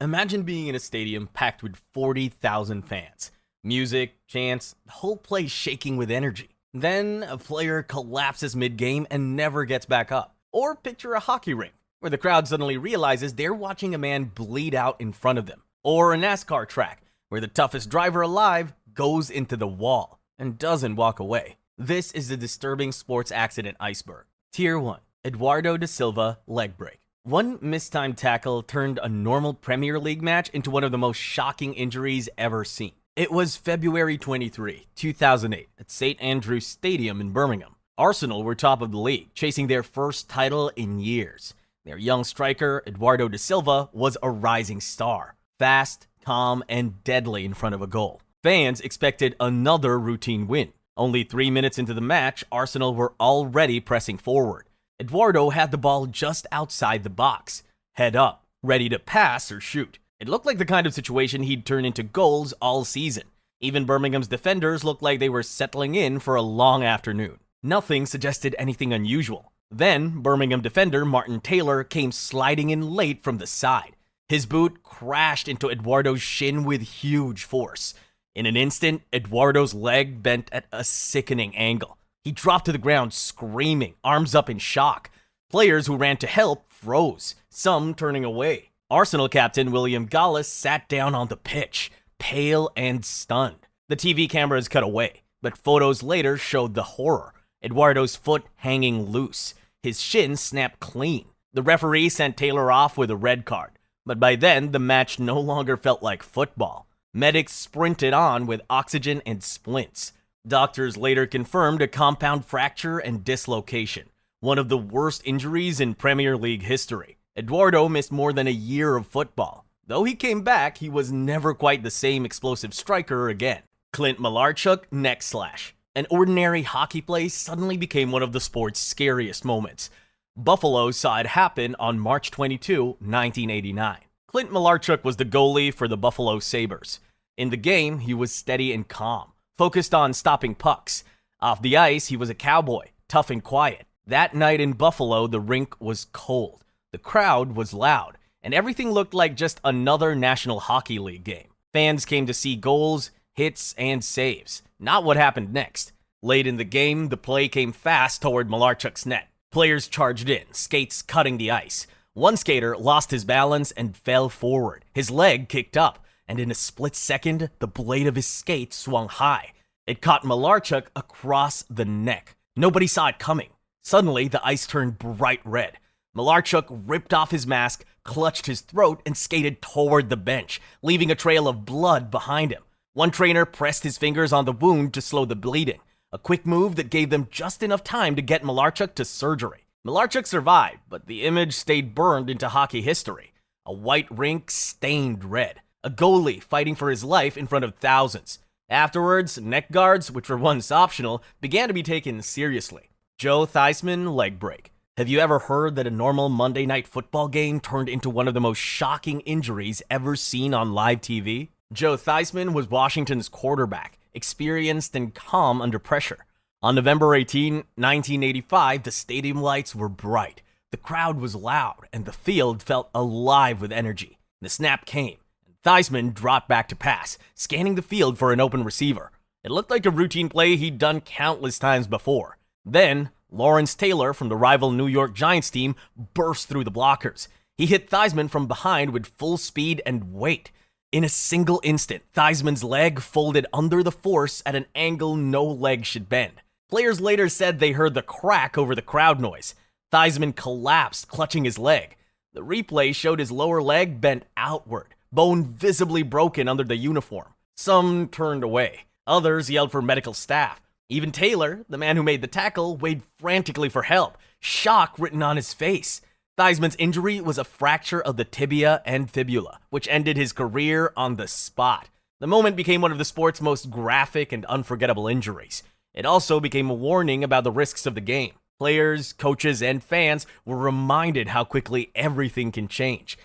Imagine being in a stadium packed with 40,000 fans. Music, chants, the whole place shaking with energy. Then a player collapses mid-game and never gets back up. Or picture a hockey rink, where the crowd suddenly realizes they're watching a man bleed out in front of them. Or a NASCAR track, where the toughest driver alive goes into the wall and doesn't walk away. This is the disturbing sports accident iceberg. Tier 1. Eduardo da Silva Leg Break. One mistimed tackle turned a normal Premier League match into one of the most shocking injuries ever seen. It was February 23, 2008, at St. Andrew's Stadium in Birmingham. Arsenal were top of the league, chasing their first title in years. Their young striker, Eduardo da Silva, was a rising star. Fast, calm, and deadly in front of a goal. Fans expected another routine win. Only 3 minutes into the match, Arsenal were already pressing forward. Eduardo had the ball just outside the box, head up, ready to pass or shoot. It looked like the kind of situation he'd turn into goals all season. Even Birmingham's defenders looked like they were settling in for a long afternoon. Nothing suggested anything unusual. Then, Birmingham defender Martin Taylor came sliding in late from the side. His boot crashed into Eduardo's shin with huge force. In an instant, Eduardo's leg bent at a sickening angle. He dropped to the ground screaming, arms up in shock. Players who ran to help froze, some turning away. Arsenal captain William Gallas sat down on the pitch, pale and stunned. The TV cameras cut away, but photos later showed the horror. Eduardo's foot hanging loose. His shin snapped clean. The referee sent Taylor off with a red card, but by then the match no longer felt like football. Medics sprinted on with oxygen and splints. Doctors later confirmed a compound fracture and dislocation, one of the worst injuries in Premier League history. Eduardo missed more than a year of football. Though he came back, he was never quite the same explosive striker again. Clint Malarchuk neck slash. An ordinary hockey play suddenly became one of the sport's scariest moments. Buffalo saw it happen on March 22, 1989. Clint Malarchuk was the goalie for the Buffalo Sabres. In the game, he was steady and calm, focused on stopping pucks. Off the ice, he was a cowboy, tough and quiet. That night in Buffalo, the rink was cold. The crowd was loud, and everything looked like just another National Hockey League game. Fans came to see goals, hits, and saves, not what happened next. Late in the game, the play came fast toward Malarchuk's net. Players charged in, skates cutting the ice. One skater lost his balance and fell forward. His leg kicked up, and in a split second, the blade of his skate swung high. It caught Malarchuk across the neck. Nobody saw it coming. Suddenly, the ice turned bright red. Malarchuk ripped off his mask, clutched his throat, and skated toward the bench, leaving a trail of blood behind him. One trainer pressed his fingers on the wound to slow the bleeding, a quick move that gave them just enough time to get Malarchuk to surgery. Malarchuk survived, but the image stayed burned into hockey history. A white rink stained red. A goalie fighting for his life in front of thousands. Afterwards, neck guards, which were once optional, began to be taken seriously. Joe Theismann Leg Break. Have you ever heard that a normal Monday night football game turned into one of the most shocking injuries ever seen on live TV? Joe Theismann was Washington's quarterback, experienced and calm under pressure. On November 18, 1985, the stadium lights were bright. The crowd was loud, and the field felt alive with energy. The snap came, and Theismann dropped back to pass, scanning the field for an open receiver. It looked like a routine play he'd done countless times before. Then, Lawrence Taylor from the rival New York Giants team burst through the blockers. He hit Theismann from behind with full speed and weight. In a single instant, Theismann's leg folded under the force at an angle no leg should bend. Players later said they heard the crack over the crowd noise. Theismann collapsed, clutching his leg. The replay showed his lower leg bent outward, bone visibly broken under the uniform. Some turned away. Others yelled for medical staff. Even Taylor, the man who made the tackle, waved frantically for help, shock written on his face. Theismann's injury was a fracture of the tibia and fibula, which ended his career on the spot. The moment became one of the sport's most graphic and unforgettable injuries. It also became a warning about the risks of the game. Players, coaches, and fans were reminded how quickly everything can change.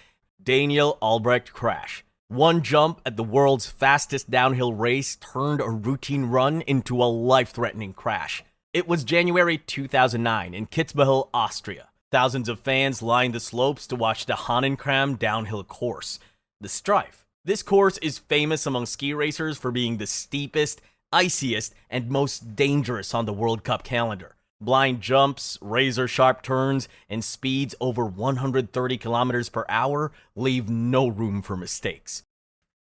Daniel Albrecht crash. One jump at the world's fastest downhill race turned a routine run into a life-threatening crash. It was January 2009 in Kitzbühel, Austria. Thousands of fans lined the slopes to watch the Hahnenkram downhill course. the Strife. This course is famous among ski racers for being the steepest, iciest, and most dangerous on the World Cup calendar. Blind jumps, razor-sharp turns, and speeds over 130 kilometers per hour leave no room for mistakes.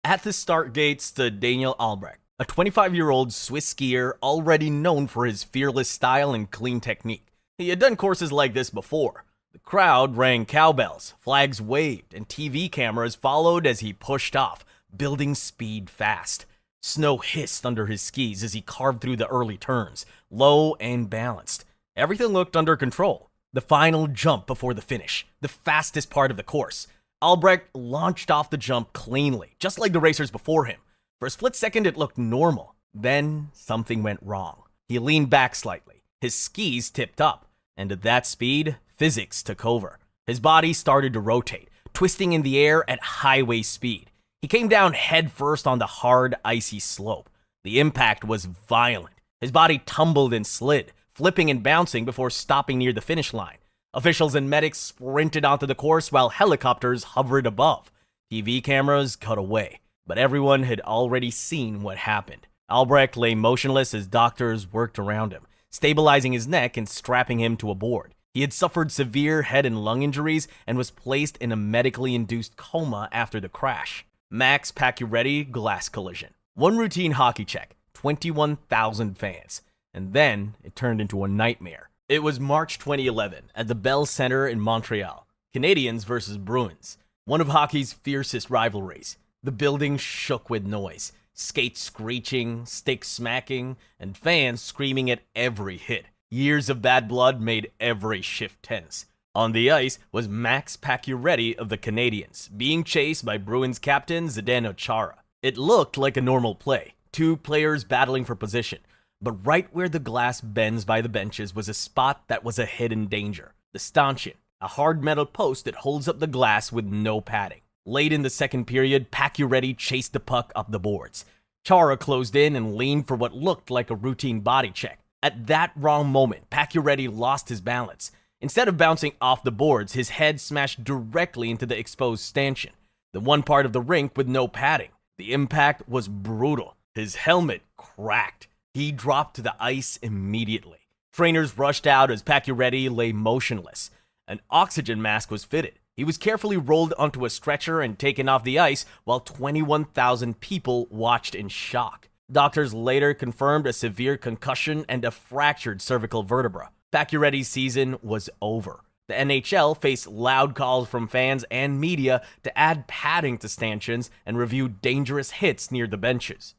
At the start gate stood Daniel Albrecht, a 25-year-old Swiss skier already known for his fearless style and clean technique. He had done courses like this before. The crowd rang cowbells, flags waved, and TV cameras followed as he pushed off, building speed fast. Snow hissed under his skis as he carved through the early turns, low and balanced. Everything looked under control. The final jump before the finish, the fastest part of the course. Albrecht launched off the jump cleanly, just like the racers before him. For a split second, it looked normal. Then, something went wrong. He leaned back slightly. His skis tipped up, and at that speed, physics took over. His body started to rotate, twisting in the air at highway speed. He came down headfirst on the hard, icy slope. The impact was violent. His body tumbled and slid, flipping and bouncing before stopping near the finish line. Officials and medics sprinted onto the course while helicopters hovered above. TV cameras cut away, but everyone had already seen what happened. Albrecht lay motionless as doctors worked around him, stabilizing his neck and strapping him to a board. He had suffered severe head and lung injuries and was placed in a medically induced coma after the crash. Max Pacioretty glass collision. One routine hockey check, 21,000 fans. And then it turned into a nightmare. It was March 2011 at the Bell Center in Montreal. Canadians versus Bruins. One of hockey's fiercest rivalries. The building shook with noise. Skates screeching, sticks smacking, and fans screaming at every hit. Years of bad blood made every shift tense. On the ice was Max Pacioretty of the Canadiens, being chased by Bruins captain Zdeno Chara. It looked like a normal play, two players battling for position, but right where the glass bends by the benches was a spot that was a hidden danger. The stanchion, a hard metal post that holds up the glass with no padding. Late in the second period, Pacioretty chased the puck up the boards. Chara closed in and leaned for what looked like a routine body check. At that wrong moment, Pacioretty lost his balance. Instead of bouncing off the boards, his head smashed directly into the exposed stanchion, the one part of the rink with no padding. The impact was brutal. His helmet cracked. He dropped to the ice immediately. Trainers rushed out as Pacioretty lay motionless. An oxygen mask was fitted. He was carefully rolled onto a stretcher and taken off the ice while 21,000 people watched in shock. Doctors later confirmed a severe concussion and a fractured cervical vertebra. Pacioretty's season was over. The NHL faced loud calls from fans and media to add padding to stanchions and review dangerous hits near the benches.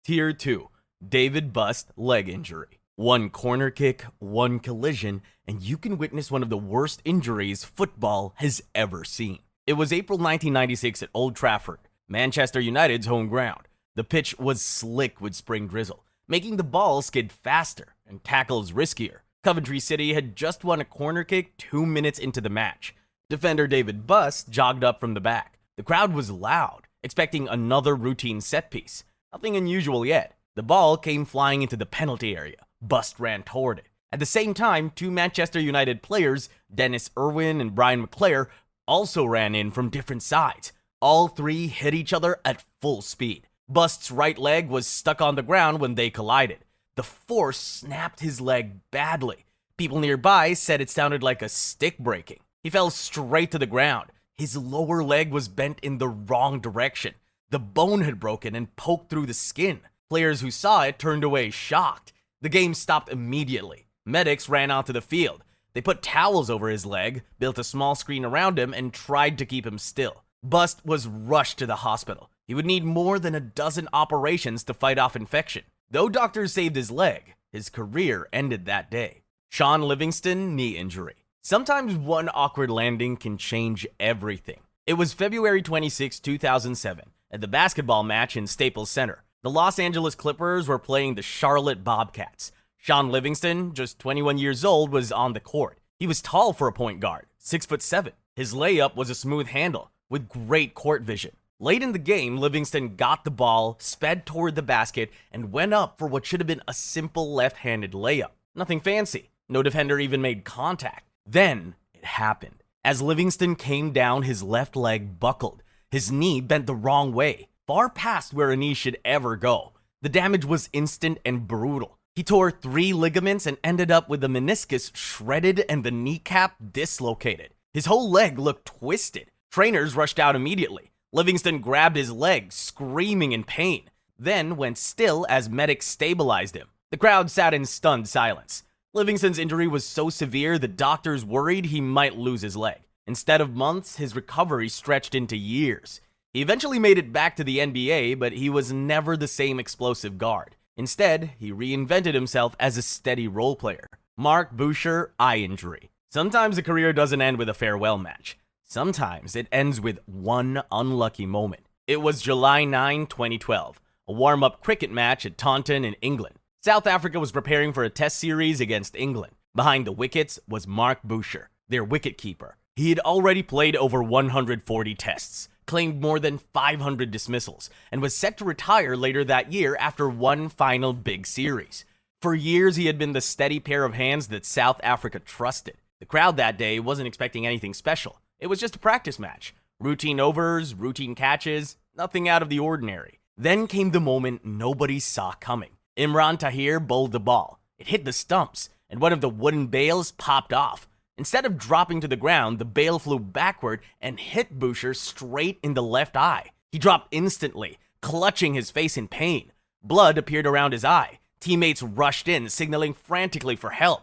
Tier 2. David Busst leg injury. One corner kick, one collision, and you can witness one of the worst injuries football has ever seen. It was April 1996 at Old Trafford, Manchester United's home ground. The pitch was slick with spring drizzle, making the ball skid faster and tackles riskier. Coventry City had just won a corner kick 2 minutes into the match. Defender David Busst jogged up from the back. The crowd was loud, expecting another routine set piece. Nothing unusual yet. The ball came flying into the penalty area. Busst ran toward it. At the same time, two Manchester United players, Dennis Irwin and Brian McClare, also ran in from different sides. All three hit each other at full speed. Bust's right leg was stuck on the ground when they collided. The force snapped his leg badly. People nearby said it sounded like a stick breaking. He fell straight to the ground. His lower leg was bent in the wrong direction. The bone had broken and poked through the skin. Players who saw it turned away shocked. The game stopped immediately. Medics ran onto the field. They put towels over his leg, built a small screen around him, and tried to keep him still. Busst was rushed to the hospital. He would need more than a dozen operations to fight off infection. Though doctors saved his leg, his career ended that day. Shaun Livingston knee injury. Sometimes one awkward landing can change everything. It was February 26, 2007, at the basketball match in Staples Center. The Los Angeles Clippers were playing the Charlotte Bobcats. Shaun Livingston, just 21 years old, was on the court. He was tall for a point guard, 6'7". His layup was a smooth handle, with great court vision. Late in the game, Livingston got the ball, sped toward the basket, and went up for what should have been a simple left-handed layup. Nothing fancy. No defender even made contact. Then, it happened. As Livingston came down, his left leg buckled. His knee bent the wrong way, far past where a knee should ever go. The damage was instant and brutal. He tore 3 ligaments and ended up with the meniscus shredded and the kneecap dislocated. His whole leg looked twisted. Trainers rushed out immediately. Livingston grabbed his leg, screaming in pain, then went still as medics stabilized him. The crowd sat in stunned silence. Livingston's injury was so severe the doctors worried he might lose his leg. Instead of months, his recovery stretched into years. He eventually made it back to the NBA, but he was never the same explosive guard. Instead, he reinvented himself as a steady role player. Marc Boucher, eye injury. Sometimes a career doesn't end with a farewell match. Sometimes it ends with one unlucky moment. It was July 9, 2012, a warm-up cricket match at Taunton in England. South Africa was preparing for a test series against England. Behind the wickets was Marc Boucher, their wicketkeeper. He had already played over 140 tests, claimed more than 500 dismissals, and was set to retire later that year after one final big series. For years, he had been the steady pair of hands that South Africa trusted. The crowd that day wasn't expecting anything special. It was just a practice match. Routine overs, routine catches, nothing out of the ordinary. Then came the moment nobody saw coming. Imran Tahir bowled the ball. It hit the stumps, and one of the wooden bails popped off. Instead of dropping to the ground, the bail flew backward and hit Boucher straight in the left eye. He dropped instantly, clutching his face in pain. Blood appeared around his eye. Teammates rushed in, signaling frantically for help.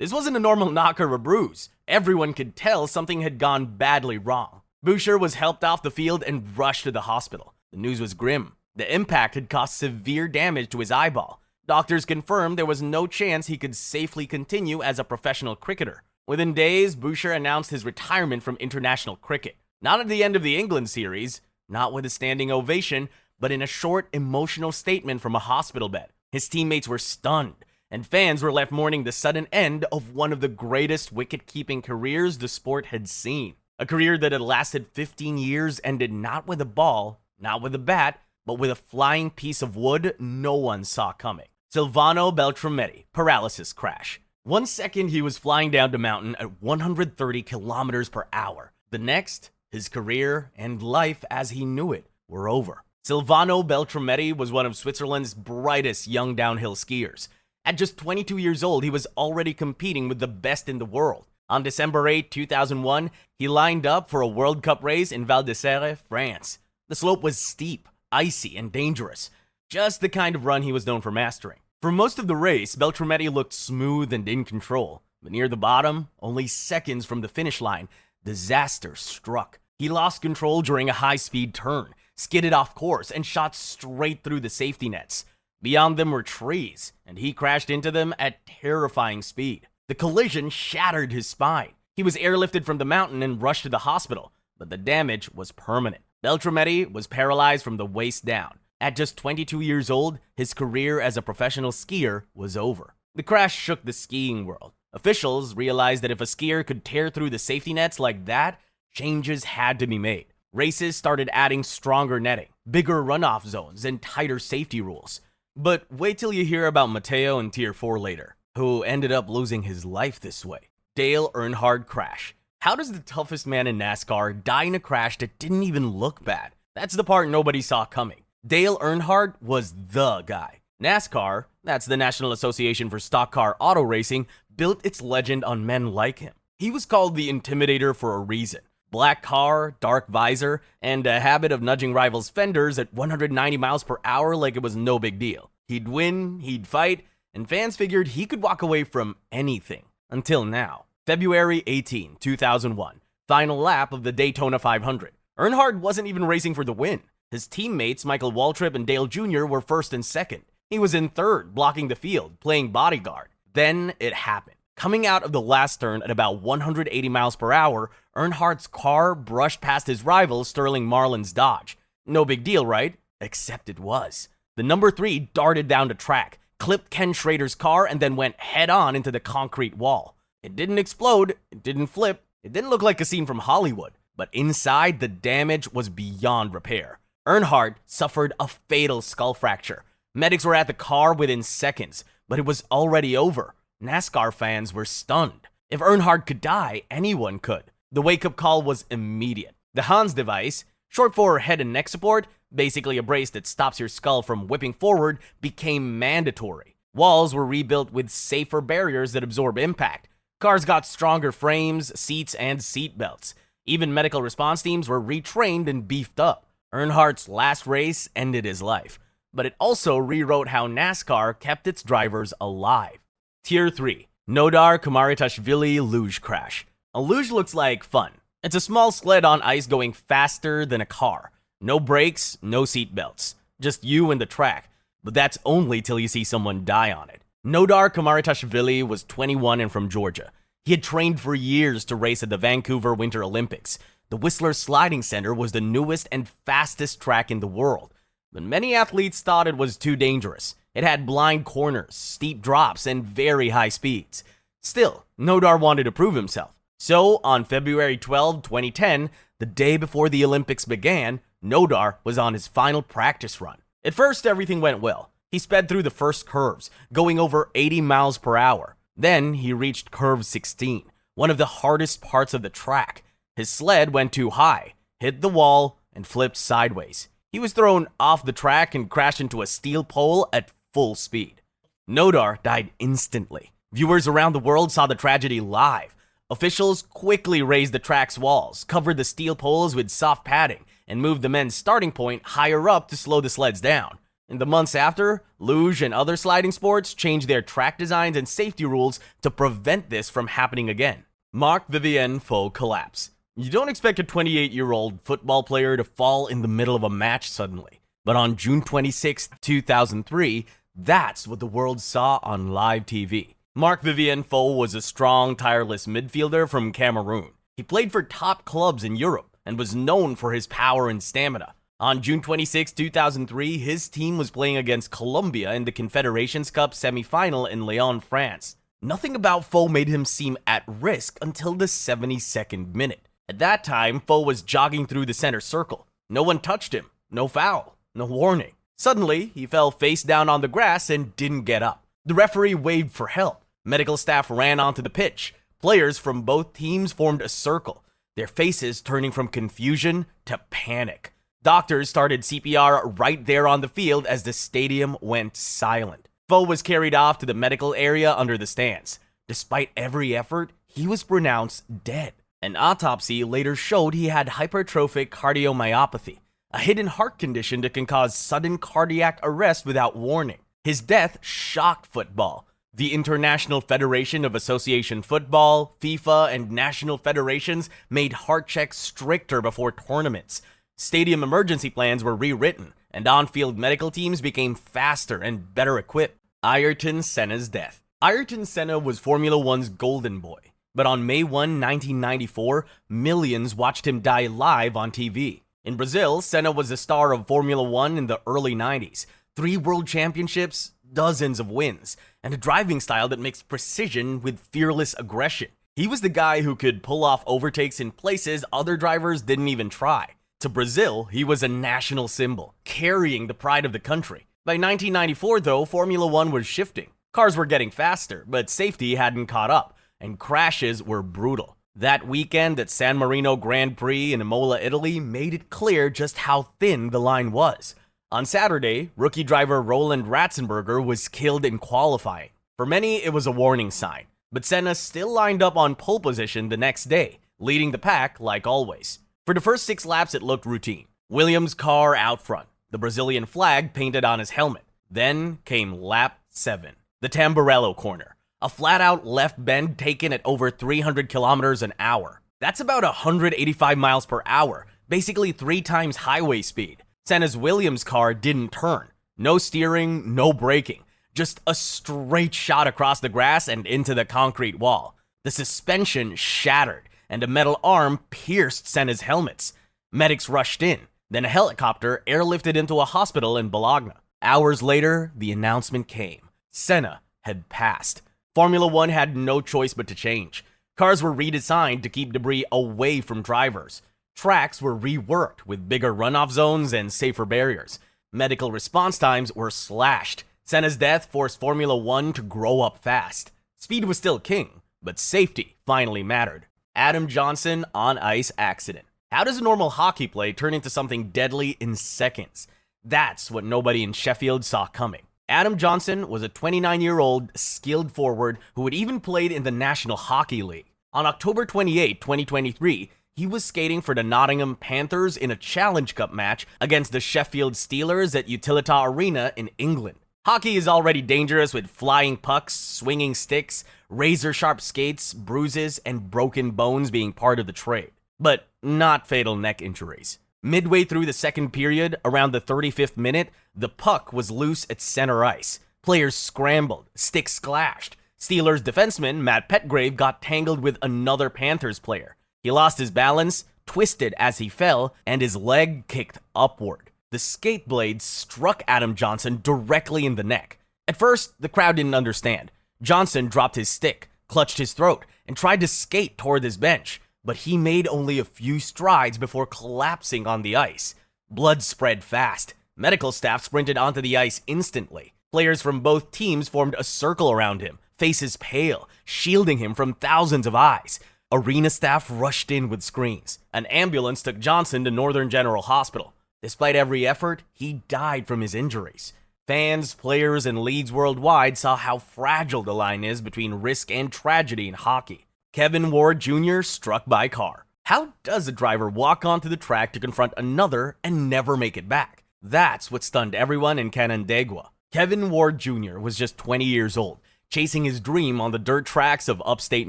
This wasn't a normal knock or a bruise. Everyone could tell something had gone badly wrong. Boucher was helped off the field and rushed to the hospital. The news was grim. The impact had caused severe damage to his eyeball. Doctors confirmed there was no chance he could safely continue as a professional cricketer. Within days, Boucher announced his retirement from international cricket. Not at the end of the England series, not with a standing ovation, but in a short, emotional statement from a hospital bed. His teammates were stunned, and fans were left mourning the sudden end of one of the greatest wicket-keeping careers the sport had seen. A career that had lasted 15 years ended not with a ball, not with a bat, but with a flying piece of wood no one saw coming. Silvano Beltrametti, paralysis crash. 1 second he was flying down the mountain at 130 kilometers per hour. The next, his career and life as he knew it were over. Silvano Beltrametti was one of Switzerland's brightest young downhill skiers. At just 22 years old, he was already competing with the best in the world. On December 8, 2001, he lined up for a World Cup race in Val d'Isère, France. The slope was steep, icy, and dangerous. Just the kind of run he was known for mastering. For most of the race, Beltrametti looked smooth and in control. But near the bottom, only seconds from the finish line, disaster struck. He lost control during a high-speed turn, skidded off course, and shot straight through the safety nets. Beyond them were trees, and he crashed into them at terrifying speed. The collision shattered his spine. He was airlifted from the mountain and rushed to the hospital, but the damage was permanent. Beltrametti was paralyzed from the waist down. At just 22 years old, his career as a professional skier was over. The crash shook the skiing world. Officials realized that if a skier could tear through the safety nets like that, changes had to be made. Races started adding stronger netting, bigger runoff zones, and tighter safety rules. But wait till you hear about Matteo in Tier 4 later, who ended up losing his life this way. Dale Earnhardt crash. How does the toughest man in NASCAR die in a crash that didn't even look bad? That's the part nobody saw coming. Dale Earnhardt was the guy. NASCAR, that's the National Association for Stock Car Auto Racing, built its legend on men like him. He was called the Intimidator for a reason. Black car, dark visor, and a habit of nudging rivals' fenders at 190 miles per hour like it was no big deal. He'd win, he'd fight, and fans figured he could walk away from anything. Until now. February 18, 2001. Final lap of the Daytona 500. Earnhardt wasn't even racing for the win. His teammates, Michael Waltrip and Dale Jr., were first and second. He was in third, blocking the field, playing bodyguard. Then it happened. Coming out of the last turn at about 180 miles per hour, Earnhardt's car brushed past his rival Sterling Marlin's Dodge. No big deal, right? Except it was. The number 3 darted down the track, clipped Ken Schrader's car, and then went head-on into the concrete wall. It didn't explode, it didn't flip, it didn't look like a scene from Hollywood, but inside the damage was beyond repair. Earnhardt suffered a fatal skull fracture. Medics were at the car within seconds, but it was already over. NASCAR fans were stunned. If Earnhardt could die, anyone could. The wake-up call was immediate. The Hans device, short for head and neck support, basically a brace that stops your skull from whipping forward, became mandatory. Walls were rebuilt with safer barriers that absorb impact. Cars got stronger frames, seats, and seat belts. Even medical response teams were retrained and beefed up. Earnhardt's last race ended his life, but it also rewrote how NASCAR kept its drivers alive. Tier 3. Nodar Kumaritashvili Luge Crash. A luge looks like fun. It's a small sled on ice going faster than a car. No brakes, no seat belts. Just you and the track. But that's only till you see someone die on it. Nodar Kumaritashvili was 21 and from Georgia. He had trained for years to race at the Vancouver Winter Olympics. The Whistler Sliding Center was the newest and fastest track in the world. But many athletes thought it was too dangerous. It had blind corners, steep drops, and very high speeds. Still, Nodar wanted to prove himself. So, on February 12, 2010, the day before the Olympics began, Nodar was on his final practice run. At first, everything went well. He sped through the first curves, going over 80 miles per hour. Then, he reached curve 16, one of the hardest parts of the track. His sled went too high, hit the wall, and flipped sideways. He was thrown off the track and crashed into a steel pole at full speed. Nodar died instantly. Viewers around the world saw the tragedy live. Officials quickly raised the track's walls, covered the steel poles with soft padding, and moved the men's starting point higher up to slow the sleds down. In the months after, luge and other sliding sports changed their track designs and safety rules to prevent this from happening again. Marc-Vivien Foé Collapse. You don't expect a 28-year-old football player to fall in the middle of a match suddenly. But on June 26, 2003, that's what the world saw on live TV. Marc-Vivien Foé was a strong, tireless midfielder from Cameroon. He played for top clubs in Europe and was known for his power and stamina. On June 26, 2003, his team was playing against Colombia in the Confederations Cup semifinal in Lyon, France. Nothing about Foé made him seem at risk until the 72nd minute. At that time, Foé was jogging through the center circle. No one touched him. No foul. No warning. Suddenly, he fell face down on the grass and didn't get up. The referee waved for help. Medical staff ran onto the pitch. Players from both teams formed a circle, their faces turning from confusion to panic. Doctors started CPR right there on the field as the stadium went silent. Foé was carried off to the medical area under the stands. Despite every effort, he was pronounced dead. An autopsy later showed he had hypertrophic cardiomyopathy, a hidden heart condition that can cause sudden cardiac arrest without warning. His death shocked football. The International Federation of Association Football, FIFA, and national federations made heart checks stricter before tournaments. Stadium emergency plans were rewritten, and on-field medical teams became faster and better equipped. Ayrton Senna's death. Ayrton Senna was Formula One's golden boy, but on May 1, 1994, millions watched him die live on TV. In Brazil, Senna was the star of Formula One in the early 90s. 3 world championships, dozens of wins, and a driving style that mixed precision with fearless aggression. He was the guy who could pull off overtakes in places other drivers didn't even try. To Brazil, he was a national symbol, carrying the pride of the country. By 1994, though, Formula One was shifting. Cars were getting faster, but safety hadn't caught up, and crashes were brutal. That weekend at San Marino Grand Prix in Imola, Italy, made it clear just how thin the line was. On Saturday, rookie driver Roland Ratzenberger was killed in qualifying. For many, it was a warning sign, but Senna still lined up on pole position the next day, leading the pack like always. For the first 6 laps, it looked routine. Williams' car out front, the Brazilian flag painted on his helmet. Then came lap 7, the Tamburello corner. A flat-out left bend taken at over 300 kilometers an hour. That's about 185 miles per hour, basically 3 times highway speed. Senna's Williams car didn't turn. No steering, no braking. Just a straight shot across the grass and into the concrete wall. The suspension shattered, and a metal arm pierced Senna's helmets. Medics rushed in. Then a helicopter airlifted into a hospital in Bologna. Hours later, the announcement came. Senna had passed. Formula One had no choice but to change. Cars were redesigned to keep debris away from drivers. Tracks were reworked with bigger runoff zones and safer barriers. Medical response times were slashed. Senna's death forced Formula One to grow up fast. Speed was still king, but safety finally mattered. Adam Johnson on ice accident. How does a normal hockey play turn into something deadly in seconds? That's what nobody in Sheffield saw coming. Adam Johnson was a 29-year-old skilled forward who had even played in the National Hockey League. On October 28, 2023, he was skating for the Nottingham Panthers in a Challenge Cup match against the Sheffield Steelers at Utilita Arena in England. Hockey is already dangerous with flying pucks, swinging sticks, razor-sharp skates, bruises, and broken bones being part of the trade. But not fatal neck injuries. Midway through the second period, around the 35th minute, the puck was loose at center ice. Players scrambled, sticks clashed. Steelers defenseman Matt Petgrave got tangled with another Panthers player. He lost his balance, twisted as he fell, and his leg kicked upward. The skate blade struck Adam Johnson directly in the neck. At first, the crowd didn't understand. Johnson dropped his stick, clutched his throat, and tried to skate toward his bench, but he made only a few strides before collapsing on the ice. Blood spread fast. Medical staff sprinted onto the ice instantly. Players from both teams formed a circle around him, faces pale, shielding him from thousands of eyes. Arena staff rushed in with screams. An ambulance took Johnson to Northern General Hospital. Despite every effort, he died from his injuries. Fans, players, and leagues worldwide saw how fragile the line is between risk and tragedy in hockey. Kevin Ward Jr. struck by car. How does a driver walk onto the track to confront another and never make it back? That's what stunned everyone in Canandaigua. Kevin Ward Jr. was just 20 years old, chasing his dream on the dirt tracks of upstate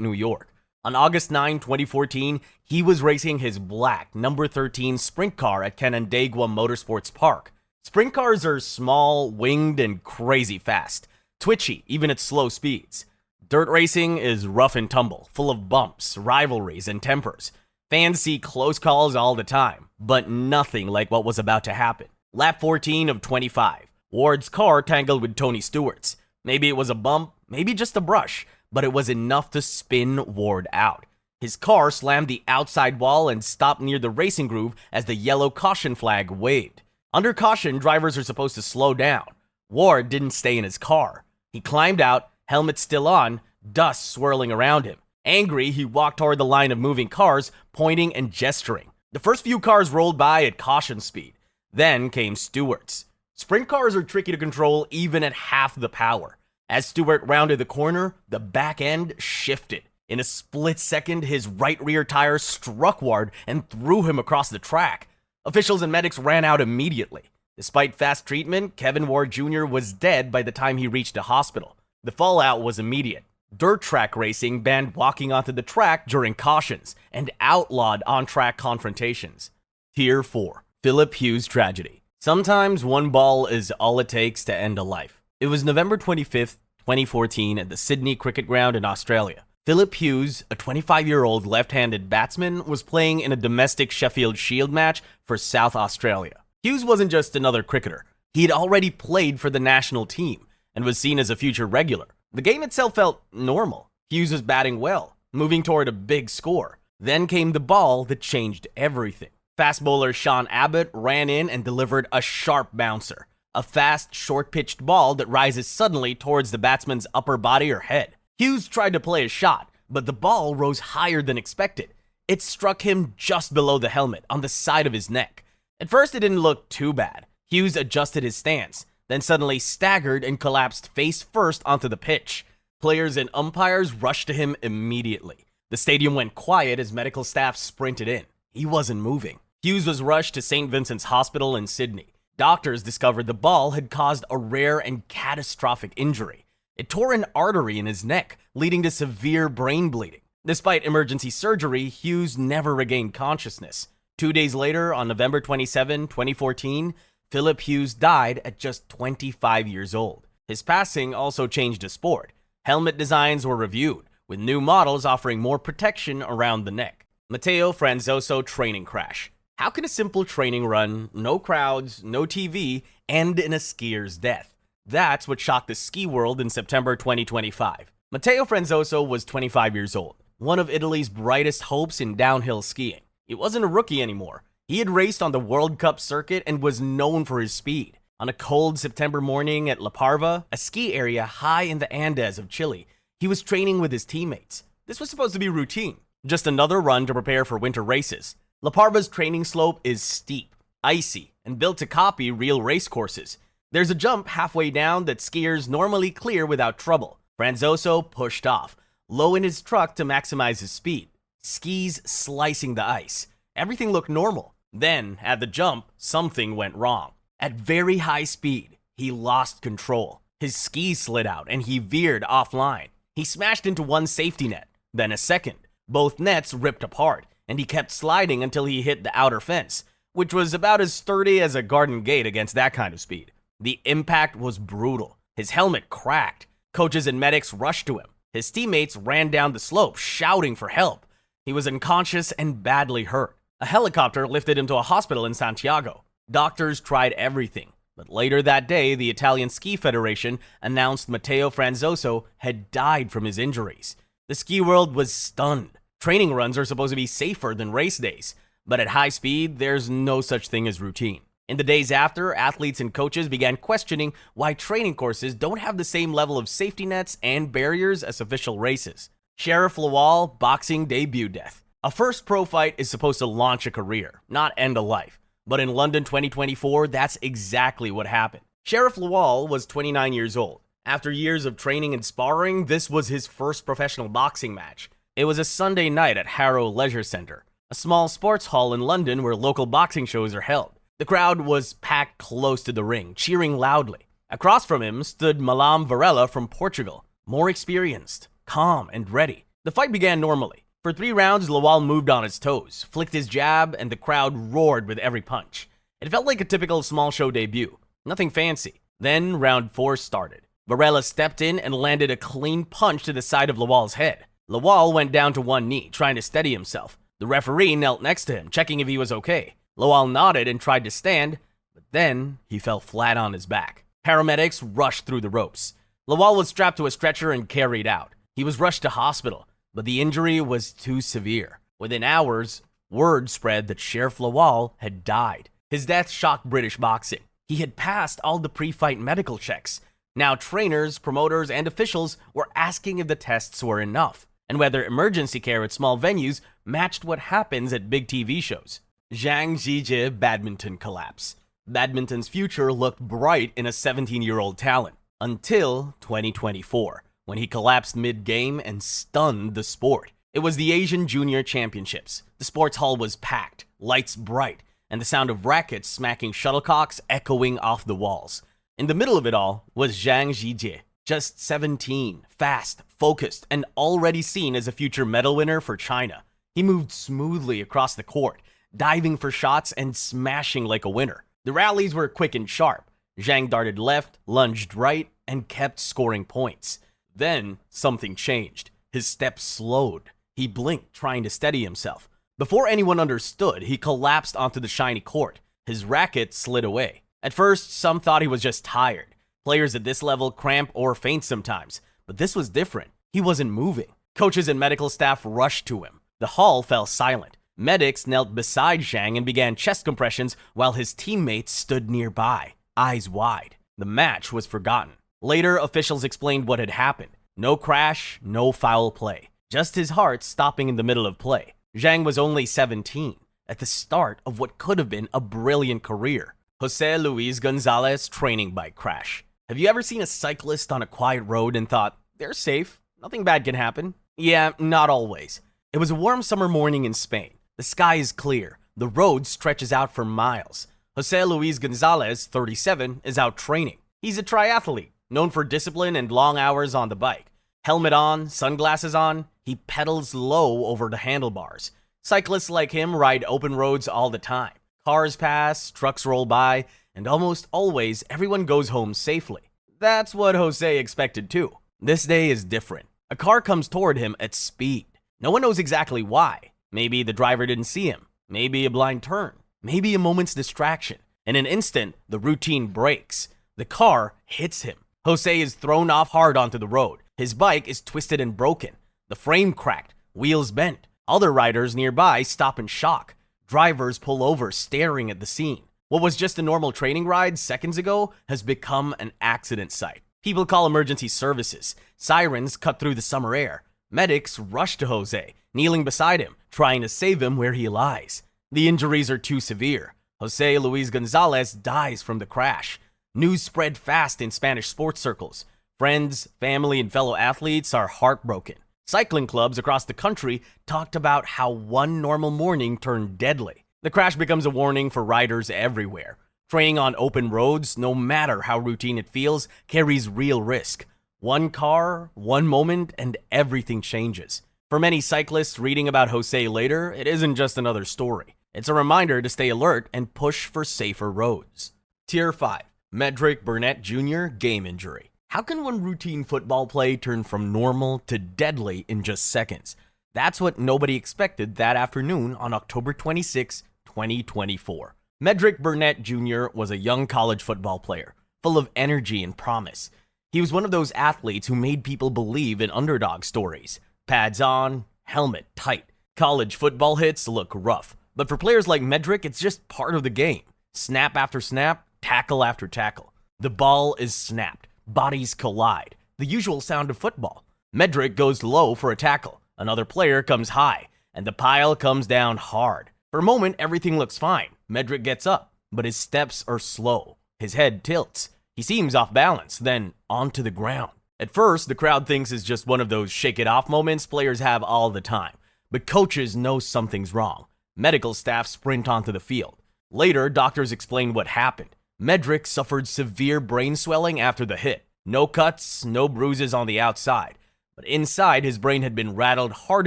New York. On August 9, 2014, he was racing his black number 13 sprint car at Canandaigua Motorsports Park. Sprint cars are small, winged, and crazy fast, twitchy even at slow speeds. Dirt racing is rough and tumble, full of bumps, rivalries, and tempers. Fans see close calls all the time, but nothing like what was about to happen. Lap 14 of 25. Ward's car tangled with Tony Stewart's. Maybe it was a bump, maybe just a brush, but it was enough to spin Ward out. His car slammed the outside wall and stopped near the racing groove as the yellow caution flag waved. Under caution, drivers are supposed to slow down. Ward didn't stay in his car. He climbed out, helmet still on, dust swirling around him. Angry, he walked toward the line of moving cars, pointing and gesturing. The first few cars rolled by at caution speed. Then came Stewart's. Sprint cars are tricky to control even at half the power. As Stewart rounded the corner, the back end shifted. In a split second, his right rear tire struck Ward and threw him across the track. Officials and medics ran out immediately. Despite fast treatment, Kevin Ward Jr. was dead by the time he reached a hospital. The fallout was immediate. Dirt track racing banned walking onto the track during cautions and outlawed on-track confrontations. Tier 4. Phillip Hughes tragedy. Sometimes one ball is all it takes to end a life. It was November 25th, 2014 at the Sydney Cricket Ground in Australia. Phillip Hughes, a 25-year-old left-handed batsman, was playing in a domestic Sheffield Shield match for South Australia. Hughes wasn't just another cricketer. He had already played for the national team and was seen as a future regular. The game itself felt normal. Hughes was batting well, moving toward a big score. Then came the ball that changed everything. Fast bowler Shaun ran in and delivered a sharp bouncer. A fast, short-pitched ball that rises suddenly towards the batsman's upper body or head. Hughes tried to play a shot, but the ball rose higher than expected. It struck him just below the helmet, on the side of his neck. At first, it didn't look too bad. Hughes adjusted his stance, then suddenly staggered and collapsed face first onto the pitch. Players and umpires rushed to him immediately. The stadium went quiet as medical staff sprinted in. He wasn't moving. Hughes was rushed to St. Vincent's Hospital in Sydney. Doctors discovered the ball had caused a rare and catastrophic injury. It tore an artery in his neck, leading to severe brain bleeding. Despite emergency surgery, Hughes never regained consciousness. 2 days later, on November 27, 2014, Phillip Hughes died at just 25 years old. His passing also changed the sport. Helmet designs were reviewed, with new models offering more protection around the neck. Matteo Franzoso training crash. How can a simple training run, no crowds, no TV, end in a skier's death? That's what shocked the ski world in September 2025. Matteo Franzoso was 25 years old, one of Italy's brightest hopes in downhill skiing. He wasn't a rookie anymore. He had raced on the World Cup circuit and was known for his speed. On a cold September morning at La Parva, a ski area high in the Andes of Chile, he was training with his teammates. This was supposed to be routine, just another run to prepare for winter races. La Parva's training slope is steep, icy, and built to copy real race courses. There's a jump halfway down that skiers normally clear without trouble. Franzoso pushed off, low in his truck to maximize his speed. Skis slicing the ice. Everything looked normal. Then, at the jump, something went wrong. At very high speed, he lost control. His skis slid out and he veered offline. He smashed into one safety net, then a second. Both nets ripped apart, and he kept sliding until he hit the outer fence, which was about as sturdy as a garden gate against that kind of speed. The impact was brutal. His helmet cracked. Coaches and medics rushed to him. His teammates ran down the slope, shouting for help. He was unconscious and badly hurt. A helicopter lifted him to a hospital in Santiago. Doctors tried everything, but later that day, the Italian Ski Federation announced Matteo Franzoso had died from his injuries. The ski world was stunned. Training runs are supposed to be safer than race days, but at high speed, there's no such thing as routine. In the days after, athletes and coaches began questioning why training courses don't have the same level of safety nets and barriers as official races. Sherif Lawal, boxing debut death. A first pro fight is supposed to launch a career, not end a life. But in London 2024, that's exactly what happened. Sherif Lawal was 29 years old. After years of training and sparring, this was his first professional boxing match. It was a Sunday night at Harrow Leisure Centre, a small sports hall in London where local boxing shows are held. The crowd was packed close to the ring, cheering loudly. Across from him stood Malam Varela from Portugal, more experienced, calm, and ready. The fight began normally. For 3 rounds, Lawal moved on his toes, flicked his jab, and the crowd roared with every punch. It felt like a typical small show debut. Nothing fancy. Then round 4 started. Varela stepped in and landed a clean punch to the side of Lawal's head. Lawal went down to one knee, trying to steady himself. The referee knelt next to him, checking if he was okay. Lawal nodded and tried to stand, but then he fell flat on his back. Paramedics rushed through the ropes. Lawal was strapped to a stretcher and carried out. He was rushed to hospital, but the injury was too severe. Within hours, word spread that Sherif Lawal had died. His death shocked British boxing. He had passed all the pre-fight medical checks. Now trainers, promoters, and officials were asking if the tests were enough, and whether emergency care at small venues matched what happens at big TV shows. Zhang Zhijie badminton collapse. Badminton's future looked bright in a 17-year-old talent, until 2024. When he collapsed mid-game and stunned the sport. It was the Asian Junior Championships. The sports hall was packed, lights bright, and the sound of rackets smacking shuttlecocks echoing off the walls. In the middle of it all was Zhang Zhijie, just 17, fast, focused, and already seen as a future medal winner for China. He moved smoothly across the court, diving for shots and smashing like a winner. The rallies were quick and sharp. Zhang darted left, lunged right, and kept scoring points. Then, something changed. His steps slowed. He blinked, trying to steady himself. Before anyone understood, he collapsed onto the shiny court. His racket slid away. At first, some thought he was just tired. Players at this level cramp or faint sometimes. But this was different. He wasn't moving. Coaches and medical staff rushed to him. The hall fell silent. Medics knelt beside Zhang and began chest compressions while his teammates stood nearby, eyes wide. The match was forgotten. Later, officials explained what had happened. No crash, no foul play. Just his heart stopping in the middle of play. Zhang was only 17, at the start of what could have been a brilliant career. José Luis González training bike crash. Have you ever seen a cyclist on a quiet road and thought, they're safe, nothing bad can happen? Yeah, not always. It was a warm summer morning in Spain. The sky is clear. The road stretches out for miles. José Luis González, 37, is out training. He's a triathlete, known for discipline and long hours on the bike. Helmet on, sunglasses on, he pedals low over the handlebars. Cyclists like him ride open roads all the time. Cars pass, trucks roll by, and almost always everyone goes home safely. That's what José expected too. This day is different. A car comes toward him at speed. No one knows exactly why. Maybe the driver didn't see him. Maybe a blind turn. Maybe a moment's distraction. In an instant, the routine breaks. The car hits him. José is thrown off hard onto the road. His bike is twisted and broken. The frame cracked, wheels bent. Other riders nearby stop in shock. Drivers pull over, staring at the scene. What was just a normal training ride seconds ago has become an accident site. People call emergency services. Sirens cut through the summer air. Medics rush to José, kneeling beside him, trying to save him where he lies. The injuries are too severe. José Luis González dies from the crash. News spread fast in Spanish sports circles. Friends, family, and fellow athletes are heartbroken. Cycling clubs across the country talked about how one normal morning turned deadly. The crash becomes a warning for riders everywhere. Training on open roads, no matter how routine it feels, carries real risk. One car, one moment, and everything changes. For many cyclists reading about José later, it isn't just another story. It's a reminder to stay alert and push for safer roads. Tier 5. Medrick Burnett Jr. Game Injury. How can one routine football play turn from normal to deadly in just seconds? That's what nobody expected that afternoon on October 26, 2024. Medrick Burnett Jr. was a young college football player, full of energy and promise. He was one of those athletes who made people believe in underdog stories. Pads on, helmet tight. College football hits look rough, but for players like Medrick, it's just part of the game. Snap after snap, tackle after tackle. The ball is snapped. Bodies collide, the usual sound of football. Medrick goes low for a tackle. Another player comes high, and the pile comes down hard. For a moment, everything looks fine. Medrick gets up, but his steps are slow. His head tilts. He seems off balance, then onto the ground. At first, the crowd thinks it's just one of those shake-it-off moments players have all the time. But coaches know something's wrong. Medical staff sprint onto the field. Later, doctors explain what happened. Medrick suffered severe brain swelling after the hit. No cuts, no bruises on the outside. But inside, his brain had been rattled hard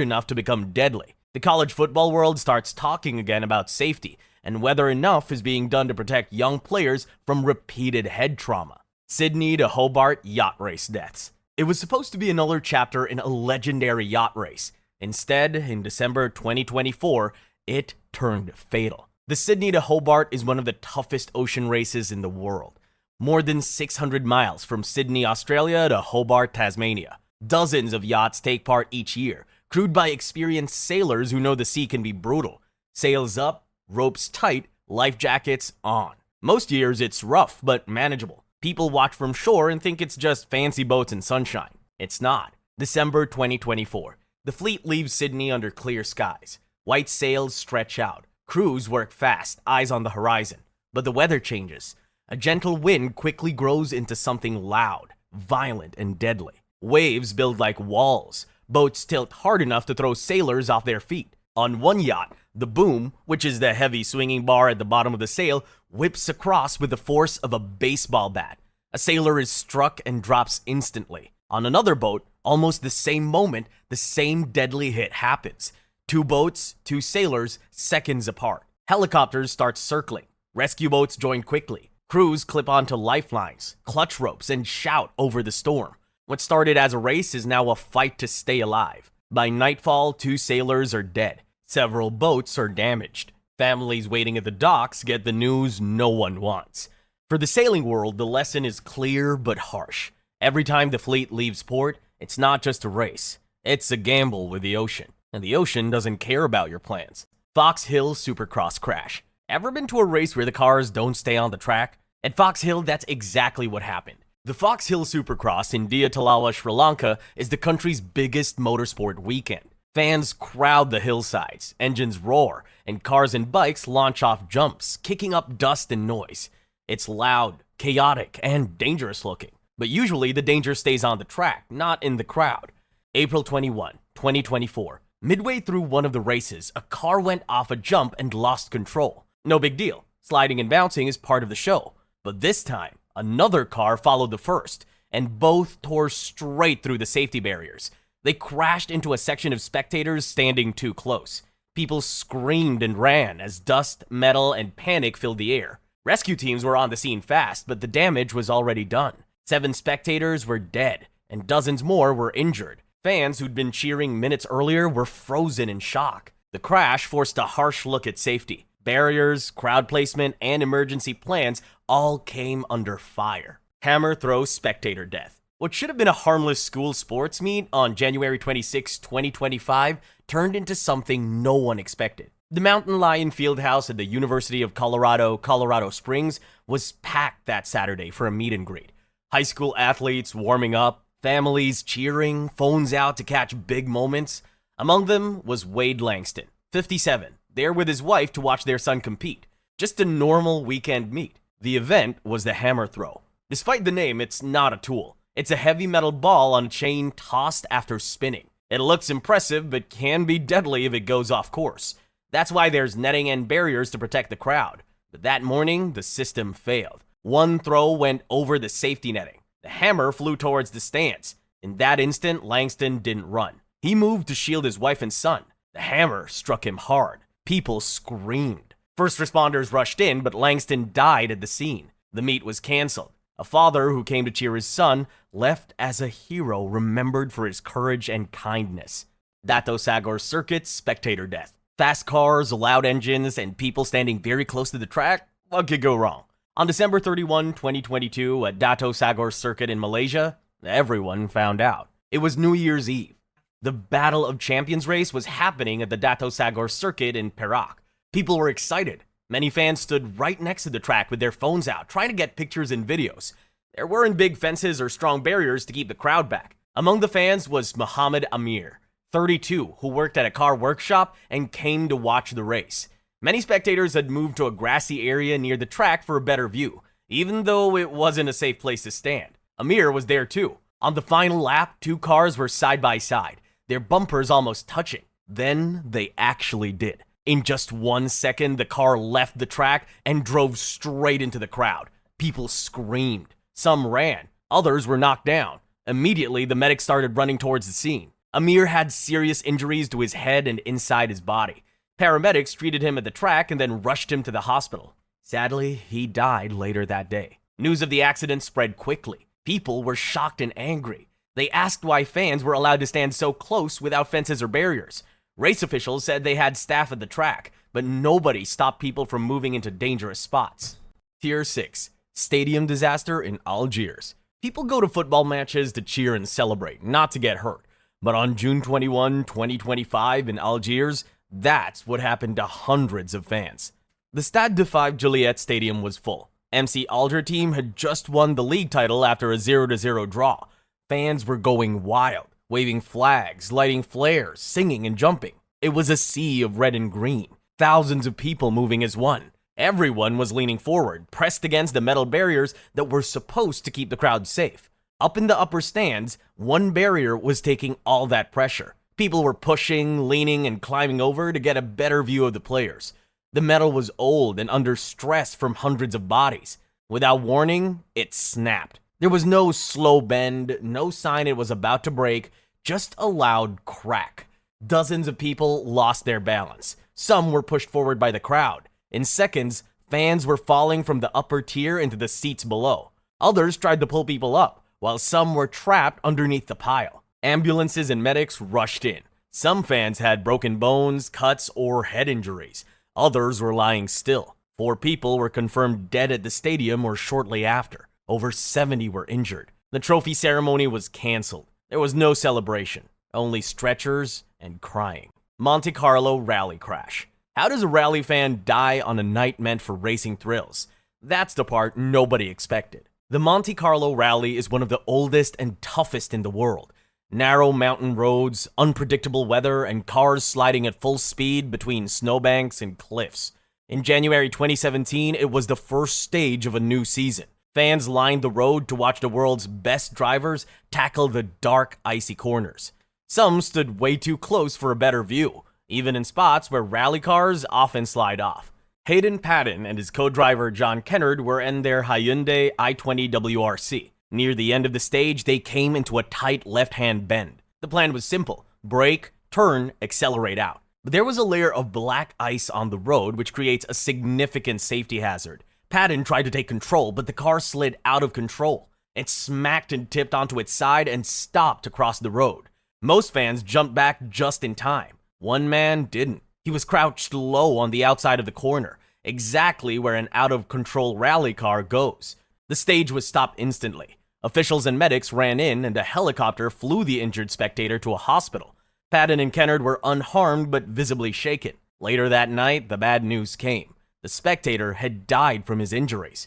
enough to become deadly. The college football world starts talking again about safety and whether enough is being done to protect young players from repeated head trauma. Sydney to Hobart yacht race deaths. It was supposed to be another chapter in a legendary yacht race. Instead, in December 2024, it turned fatal. The Sydney to Hobart is one of the toughest ocean races in the world. More than 600 miles from Sydney, Australia to Hobart, Tasmania. Dozens of yachts take part each year, crewed by experienced sailors who know the sea can be brutal. Sails up, ropes tight, life jackets on. Most years it's rough but manageable. People watch from shore and think it's just fancy boats and sunshine. It's not. December 2024. The fleet leaves Sydney under clear skies. White sails stretch out. Crews work fast, eyes on the horizon. But the weather changes. A gentle wind quickly grows into something loud, violent, and deadly. Waves build like walls. Boats tilt hard enough to throw sailors off their feet. On one yacht, the boom, which is the heavy swinging bar at the bottom of the sail, whips across with the force of a baseball bat. A sailor is struck and drops instantly. On another boat, almost the same moment, the same deadly hit happens. Two boats, two sailors, seconds apart. Helicopters start circling. Rescue boats join quickly. Crews clip onto lifelines, clutch ropes, and shout over the storm. What started as a race is now a fight to stay alive. By nightfall, two sailors are dead. Several boats are damaged. Families waiting at the docks get the news no one wants. For the sailing world, the lesson is clear but harsh. Every time the fleet leaves port, it's not just a race. It's a gamble with the ocean. And the ocean doesn't care about your plans. Fox Hill Supercross crash. Ever been to a race where the cars don't stay on the track? At Fox Hill, that's exactly what happened. The Fox Hill Supercross in Diatalawa, Sri Lanka is the country's biggest motorsport weekend. Fans crowd the hillsides, engines roar, and cars and bikes launch off jumps, kicking up dust and noise. It's loud, chaotic, and dangerous looking. But usually the danger stays on the track, not in the crowd. April 21, 2024. Midway through one of the races, a car went off a jump and lost control. No big deal. Sliding and bouncing is part of the show. But this time, another car followed the first, and both tore straight through the safety barriers. They crashed into a section of spectators standing too close. People screamed and ran as dust, metal, and panic filled the air. Rescue teams were on the scene fast, but the damage was already done. 7 spectators were dead, and dozens more were injured. Fans who'd been cheering minutes earlier were frozen in shock. The crash forced a harsh look at safety. Barriers, crowd placement, and emergency plans all came under fire. Hammer throw spectator death. What should have been a harmless school sports meet on January 26, 2025 turned into something no one expected. The Mountain Lion Fieldhouse at the University of Colorado, Colorado Springs was packed that Saturday for a meet and greet. High school athletes warming up, families cheering, phones out to catch big moments. Among them was Wade Langston, 57, there with his wife to watch their son compete. Just a normal weekend meet. The event was the hammer throw. Despite the name, it's not a tool. It's a heavy metal ball on a chain tossed after spinning. It looks impressive, but can be deadly if it goes off course. That's why there's netting and barriers to protect the crowd. But that morning, the system failed. One throw went over the safety netting. The hammer flew towards the stands. In that instant, Langston didn't run. He moved to shield his wife and son. The hammer struck him hard. People screamed. First responders rushed in, but Langston died at the scene. The meet was canceled. A father who came to cheer his son left as a hero remembered for his courage and kindness. Dato Sagor Circuit, spectator death. Fast cars, loud engines, and people standing very close to the track? What could go wrong? On December 31, 2022, at Dato Sagor Circuit in Malaysia, everyone found out. It was New Year's Eve. The Battle of Champions race was happening at the Dato Sagor Circuit in Perak. People were excited. Many fans stood right next to the track with their phones out, trying to get pictures and videos. There weren't big fences or strong barriers to keep the crowd back. Among the fans was Muhammad Amir, 32, who worked at a car workshop and came to watch the race. Many spectators had moved to a grassy area near the track for a better view, even though it wasn't a safe place to stand. Amir was there too. On the final lap, two cars were side by side, their bumpers almost touching. Then they actually did. In just 1 second, the car left the track and drove straight into the crowd. People screamed. Some ran. Others were knocked down. Immediately, the medics started running towards the scene. Amir had serious injuries to his head and inside his body. Paramedics treated him at the track and then rushed him to the hospital. Sadly, he died later that day. News of the accident spread quickly. People were shocked and angry. They asked why fans were allowed to stand so close without fences or barriers. Race officials said they had staff at the track, but nobody stopped people from moving into dangerous spots. Tier 6. Stadium disaster in Algiers. People go to football matches to cheer and celebrate, not to get hurt. But on June 21, 2025 in Algiers, that's what happened to hundreds of fans. The Stade de 5 Juliet Stadium was full. MC Alger team had just won the league title after a 0-0 draw. Fans were going wild, waving flags, lighting flares, singing and jumping. It was a sea of red and green, thousands of people moving as one. Everyone was leaning forward, pressed against the metal barriers that were supposed to keep the crowd safe. Up in the upper stands, one barrier was taking all that pressure. People were pushing, leaning, and climbing over to get a better view of the players. The metal was old and under stress from hundreds of bodies. Without warning, it snapped. There was no slow bend, no sign it was about to break, just a loud crack. Dozens of people lost their balance. Some were pushed forward by the crowd. In seconds, fans were falling from the upper tier into the seats below. Others tried to pull people up, while some were trapped underneath the pile. Ambulances and medics rushed in. Some fans had broken bones, cuts, or head injuries. Others were lying still. 4 people were confirmed dead at the stadium or shortly after. Over 70 were injured. The trophy ceremony was canceled. There was no celebration, only stretchers and crying. Monte Carlo rally crash. How does a rally fan die on a night meant for racing thrills? That's the part nobody expected. The Monte Carlo rally is one of the oldest and toughest in the world. Narrow mountain roads, unpredictable weather, and cars sliding at full speed between snowbanks and cliffs. In January 2017, it was the first stage of a new season. Fans lined the road to watch the world's best drivers tackle the dark, icy corners. Some stood way too close for a better view, even in spots where rally cars often slide off. Hayden Paddon and his co-driver John Kennard were in their Hyundai i20 WRC. Near the end of the stage, they came into a tight left-hand bend. The plan was simple: brake, turn, accelerate out. But there was a layer of black ice on the road which creates a significant safety hazard. Paddon tried to take control, but the car slid out of control. It smacked and tipped onto its side and stopped across the road. Most fans jumped back just in time. One man didn't. He was crouched low on the outside of the corner, exactly where an out-of-control rally car goes. The stage was stopped instantly. Officials and medics ran in, and a helicopter flew the injured spectator to a hospital. Paddon and Kennard were unharmed but visibly shaken. Later that night, the bad news came. The spectator had died from his injuries.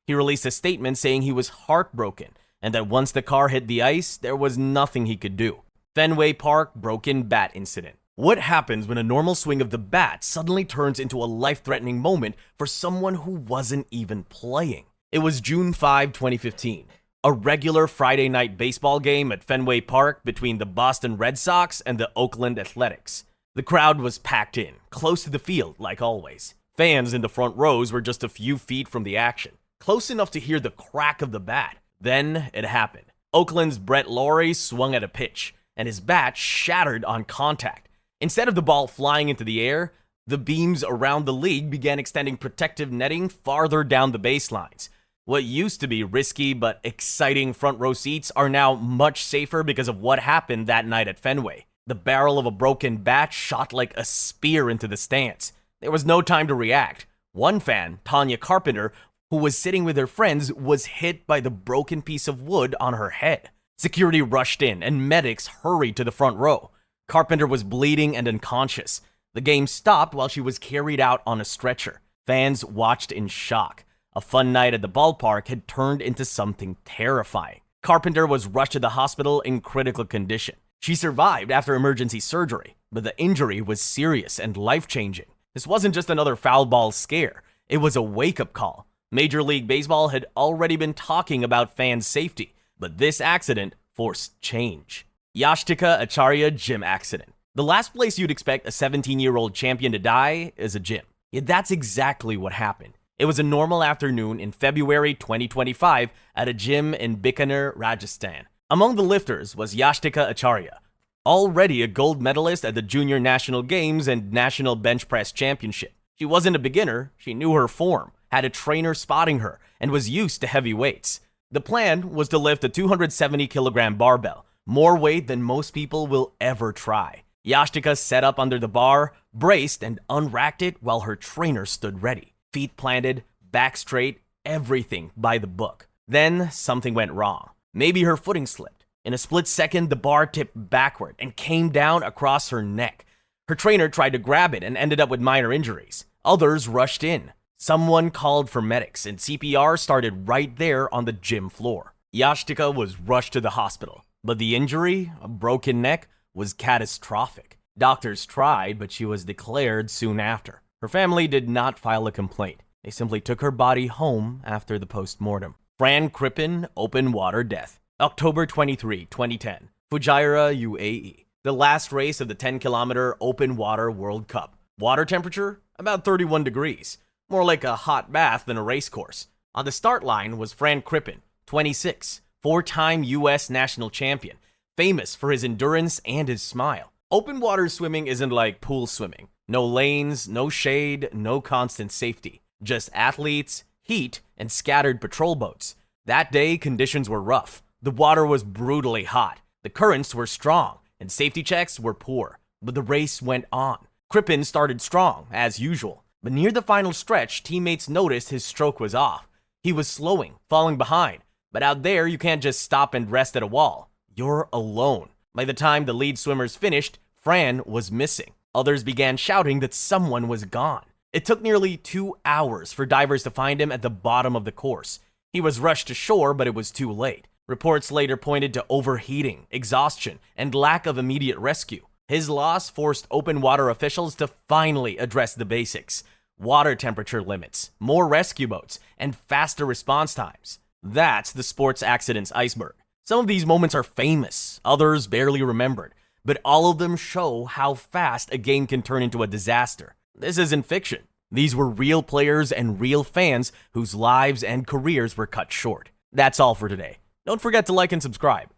He released a statement saying he was heartbroken, and that once the car hit the ice, there was nothing he could do. Fenway Park broken bat incident. What happens when a normal swing of the bat suddenly turns into a life-threatening moment for someone who wasn't even playing? It was June 5, 2015. A regular Friday night baseball game at Fenway Park between the Boston Red Sox and the Oakland Athletics. The crowd was packed in, close to the field like always. Fans in the front rows were just a few feet from the action, close enough to hear the crack of the bat. Then it happened. Oakland's Brett Lawrie swung at a pitch, and his bat shattered on contact. Instead of the ball flying into the air, the beams around the league began extending protective netting farther down the baselines. What used to be risky but exciting front row seats are now much safer because of what happened that night at Fenway. The barrel of a broken bat shot like a spear into the stands. There was no time to react. One fan, Tanya Carpenter, who was sitting with her friends, was hit by the broken piece of wood on her head. Security rushed in and medics hurried to the front row. Carpenter was bleeding and unconscious. The game stopped while she was carried out on a stretcher. Fans watched in shock. A fun night at the ballpark had turned into something terrifying. Carpenter was rushed to the hospital in critical condition. She survived after emergency surgery, but the injury was serious and life-changing. This wasn't just another foul ball scare. It was a wake-up call. Major League Baseball had already been talking about fans' safety, but this accident forced change. Yashtika Acharya gym accident. The last place you'd expect a 17-year-old champion to die is a gym. Yet that's exactly what happened. It was a normal afternoon in February 2025 at a gym in Bikaner, Rajasthan. Among the lifters was Yashtika Acharya, already a gold medalist at the Junior National Games and National Bench Press Championship. She wasn't a beginner, she knew her form, had a trainer spotting her, and was used to heavy weights. The plan was to lift a 270-kilogram barbell, more weight than most people will ever try. Yashtika sat up under the bar, braced, and unracked it while her trainer stood ready. Feet planted, back straight, everything by the book. Then something went wrong. Maybe her footing slipped. In a split second, the bar tipped backward and came down across her neck. Her trainer tried to grab it and ended up with minor injuries. Others rushed in. Someone called for medics, and CPR started right there on the gym floor. Yashtika was rushed to the hospital. But the injury, a broken neck, was catastrophic. Doctors tried, but she was declared soon after. Her family did not file a complaint. They simply took her body home after the post-mortem. Fran Crippen, open water death. October 23, 2010. Fujairah, UAE. The last race of the 10-kilometer open water World Cup. Water temperature? About 31 degrees. More like a hot bath than a race course. On the start line was Fran Crippen, 26. Four-time U.S. national champion, famous for his endurance and his smile. Open water swimming isn't like pool swimming. No lanes, no shade, no constant safety. Just athletes, heat, and scattered patrol boats. That day, conditions were rough. The water was brutally hot. The currents were strong, and safety checks were poor. But the race went on. Crippen started strong, as usual. But near the final stretch, teammates noticed his stroke was off. He was slowing, falling behind. But out there, you can't just stop and rest at a wall. You're alone. By the time the lead swimmers finished, Fran was missing. Others began shouting that someone was gone. It took nearly 2 hours for divers to find him at the bottom of the course. He was rushed to shore, but it was too late. Reports later pointed to overheating, exhaustion, and lack of immediate rescue. His loss forced open water officials to finally address the basics. Water temperature limits, more rescue boats, and faster response times. That's the sports accidents iceberg. Some of these moments are famous, others barely remembered, but all of them show how fast a game can turn into a disaster. This isn't fiction. These were real players and real fans whose lives and careers were cut short. That's all for today. Don't forget to like and subscribe.